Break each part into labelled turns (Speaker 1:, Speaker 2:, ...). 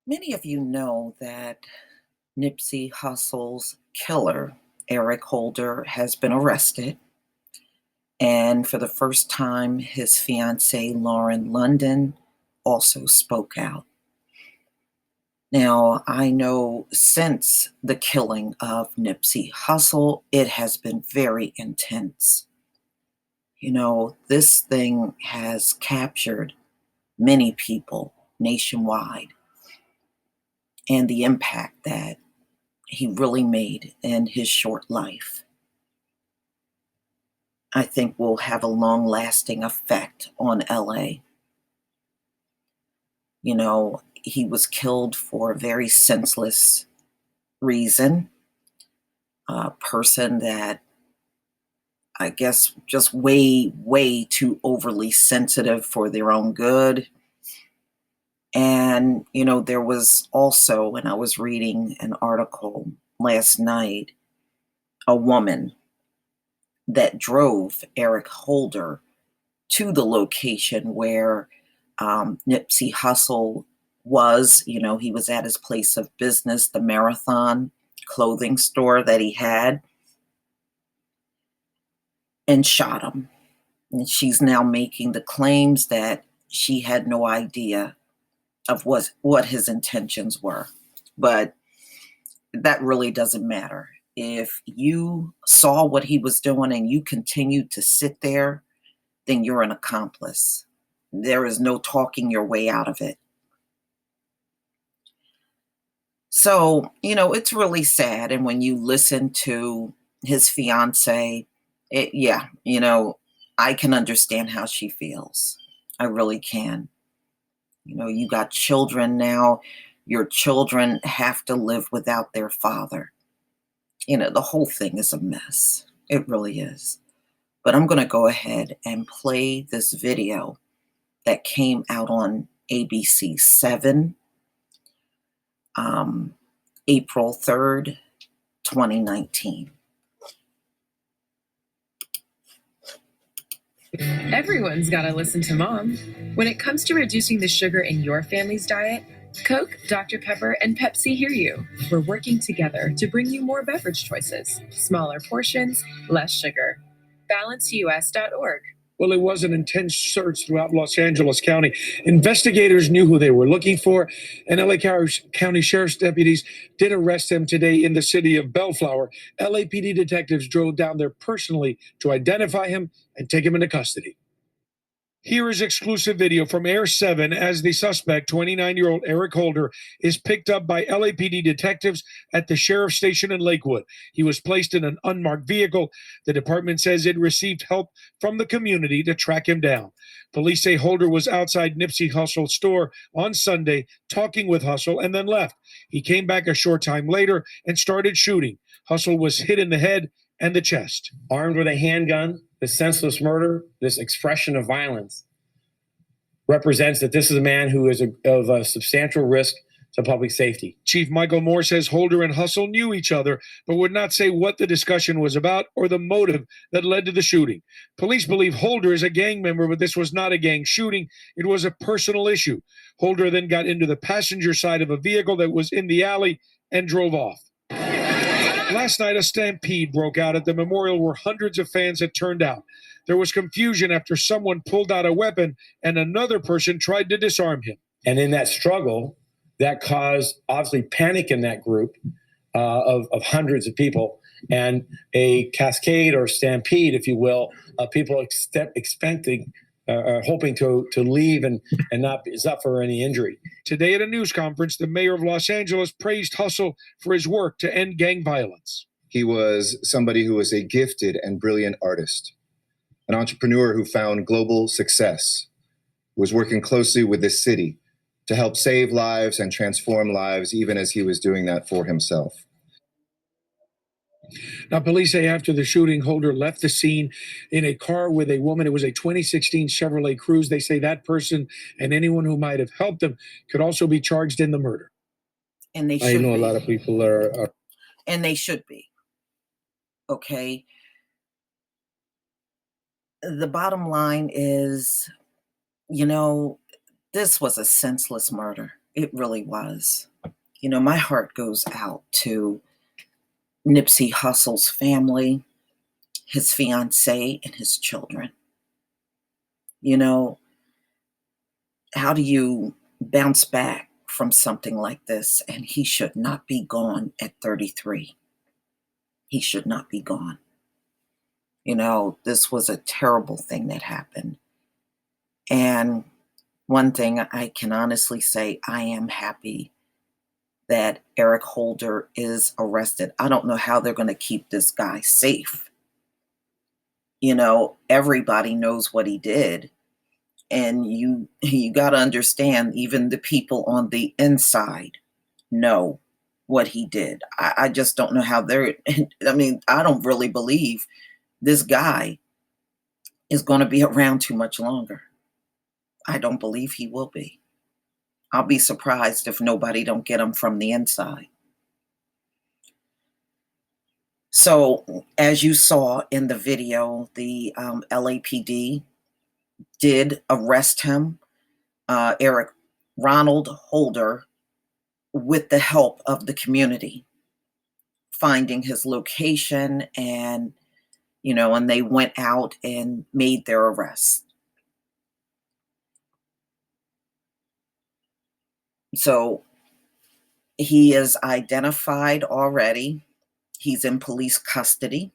Speaker 1: Many of you know that Nipsey Hussle's killer, Eric Holder, has been arrested. And for the first time, his fiancee, Lauren London, also spoke out. Now, I know since the killing of Nipsey Hussle, it has been very intense. This thing has captured many people nationwide, and the impact that he really made in his short life, I think will have a long lasting effect on LA. He was killed for a very senseless reason. A person that I guess just way too overly sensitive for their own good. And, there was also, when I was reading an article last night, a woman that drove Eric Holder to the location where Nipsey Hussle was. He was at his place of business, the Marathon clothing store that he had, and shot him. And she's now making the claims that she had no idea of what his intentions were. But that really doesn't matter. If you saw what he was doing and you continued to sit there, then you're an accomplice. There is no talking your way out of it. So, it's really sad. And when you listen to his fiance, I can understand how she feels. I really can. You got children now. Your children have to live without their father. The whole thing is a mess. It really is. But I'm going to go ahead and play this video that came out on ABC 7, April 3rd, 2019.
Speaker 2: Everyone's got to listen to mom. When it comes to reducing the sugar in your family's diet, Coke, Dr. Pepper, and Pepsi hear you. We're working together to bring you more beverage choices, smaller portions, less sugar. BalanceUS.org.
Speaker 3: Well, it was an intense search throughout Los Angeles County. Investigators knew who they were looking for, and LA County Sheriff's deputies did arrest him today in the city of Bellflower. LAPD detectives drove down there personally to identify him and take him into custody. Here is exclusive video from Air 7 as the suspect, 29-year-old Eric Holder, is picked up by LAPD detectives at the sheriff's station in Lakewood. He was placed in an unmarked vehicle. The department says it received help from the community to track him down. Police say Holder was outside Nipsey Hussle's store on Sunday talking with Hussle and then left. He came back a short time later and started shooting. Hussle was hit in the head and the chest.
Speaker 4: Armed with a handgun, this senseless murder, this expression of violence represents that this is a man who is of a substantial risk to public safety.
Speaker 3: Chief Michael Moore says Holder and Hussle knew each other, but would not say what the discussion was about or the motive that led to the shooting. Police believe Holder is a gang member, but this was not a gang shooting. It was a personal issue. Holder then got into the passenger side of a vehicle that was in the alley and drove off. Last night, a stampede broke out at the memorial where hundreds of fans had turned out. There was confusion after someone pulled out a weapon and another person tried to disarm him.
Speaker 4: And in that struggle, that caused obviously panic in that group of hundreds of people and a cascade or stampede, if you will, of people expecting hoping to leave and not suffer any injury.
Speaker 3: Today at a news conference, the mayor of Los Angeles praised Hussle for his work to end gang violence.
Speaker 5: He was somebody who was a gifted and brilliant artist, an entrepreneur who found global success, was working closely with the city to help save lives and transform lives, even as he was doing that for himself.
Speaker 3: Now, police say after the shooting, Holder left the scene in a car with a woman. It was a 2016 Chevrolet Cruze. They say that person and anyone who might have helped him could also be charged in the murder.
Speaker 1: And they should
Speaker 4: I know
Speaker 1: be.
Speaker 4: a lot of people are.
Speaker 1: And they should be. Okay. The bottom line is, this was a senseless murder. It really was. You know, my heart goes out to Nipsey Hussle's family, his fiance, and his children. You know, how do you bounce back from something like this? And he should not be gone at 33. He should not be gone. You know, this was a terrible thing that happened. And one thing I can honestly say, I am happy that Eric Holder is arrested. I don't know how they're going to keep this guy safe. You know, everybody knows what he did. And you got to understand, even the people on the inside know what he did. I just don't know how they're, I mean, I don't really believe this guy is going to be around too much longer. I don't believe he will be. I'll be surprised if nobody don't get him from the inside. So as you saw in the video, the LAPD did arrest him, Eric Ronald Holder, with the help of the community, finding his location, and, you know, and they went out and made their arrest. So he is identified already. He's in police custody.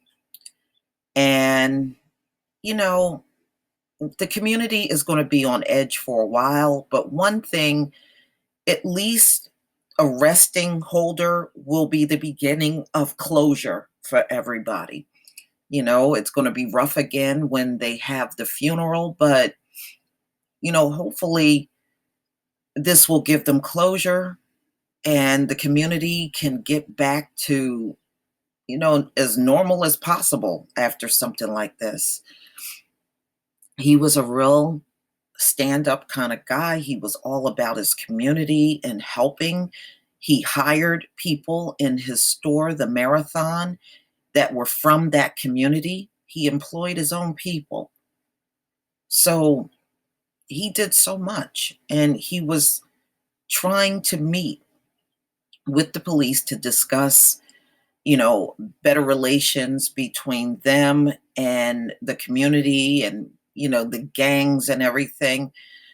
Speaker 1: And, you know, the community is going to be on edge for a while. But one thing, at least arresting Holder will be the beginning of closure for everybody. You know, it's going to be rough again when they have the funeral. But, you know, hopefully this will give them closure and the community can get back to, you know, as normal as possible after something like this. He was a real stand-up kind of guy. He was all about his community and helping. He hired people in his store, the Marathon, that were from that community. He employed his own people. So he did so much, and he was trying to meet with the police to discuss, you know, better relations between them and the community and, you know, the gangs and everything.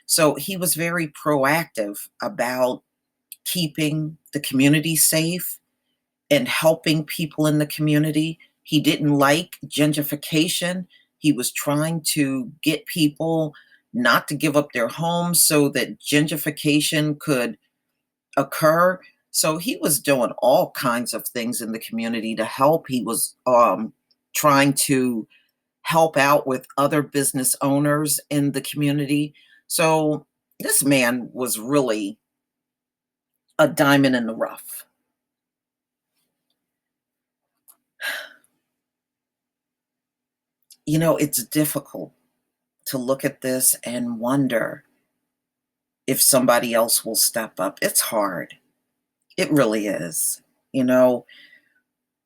Speaker 1: So he was very proactive about keeping the community safe and helping people in the community. He didn't like gentrification. He was trying to get people not to give up their homes so that gentrification could occur. So he was doing all kinds of things in the community to help. He was trying to help out with other business owners in the community. So this man was really a diamond in the rough. You know, it's difficult to look at this and wonder if somebody else will step up. It's hard. It really is. You know,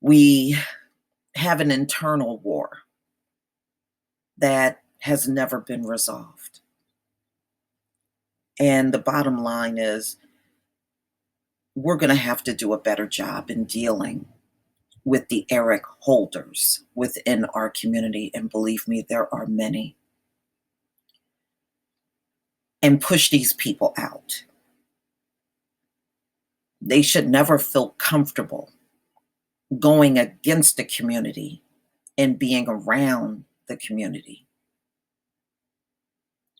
Speaker 1: we have an internal war that has never been resolved. And the bottom line is, we're going to have to do a better job in dealing with the Eric Holders within our community. And believe me, there are many. And push these people out. They should never feel comfortable going against the community and being around the community.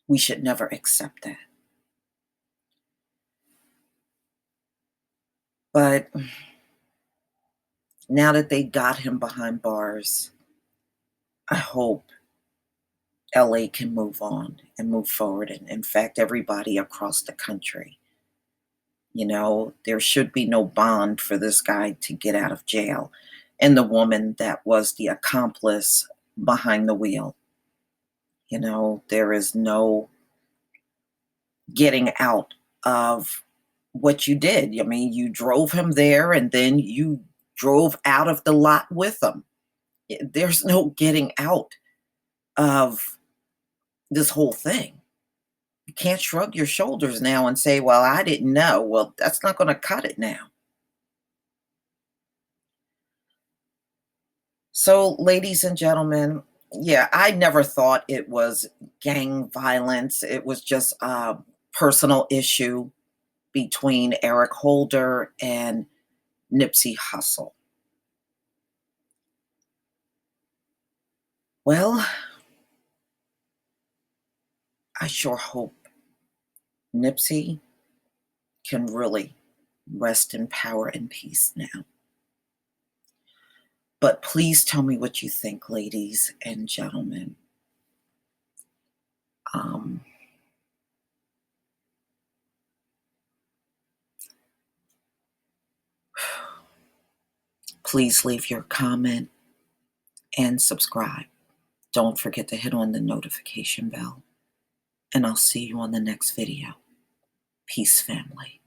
Speaker 1: We should never accept that. But now that they got him behind bars, I hope LA can move on and move forward. And in fact, everybody across the country. You know, there should be no bond for this guy to get out of jail. And the woman that was the accomplice behind the wheel. You know, there is no getting out of what you did. I mean, you drove him there and then you drove out of the lot with him. There's no getting out of this whole thing. You can't shrug your shoulders now and say, well, I didn't know. Well, that's not going to cut it now. So, ladies and gentlemen, yeah, I never thought it was gang violence. It was just a personal issue between Eric Holder and Nipsey Hussle. Well, I sure hope Nipsey can really rest in power and peace now. But please tell me what you think, ladies and gentlemen. Please leave your comment and subscribe. Don't forget to hit on the notification bell. And I'll see you on the next video. Peace, family.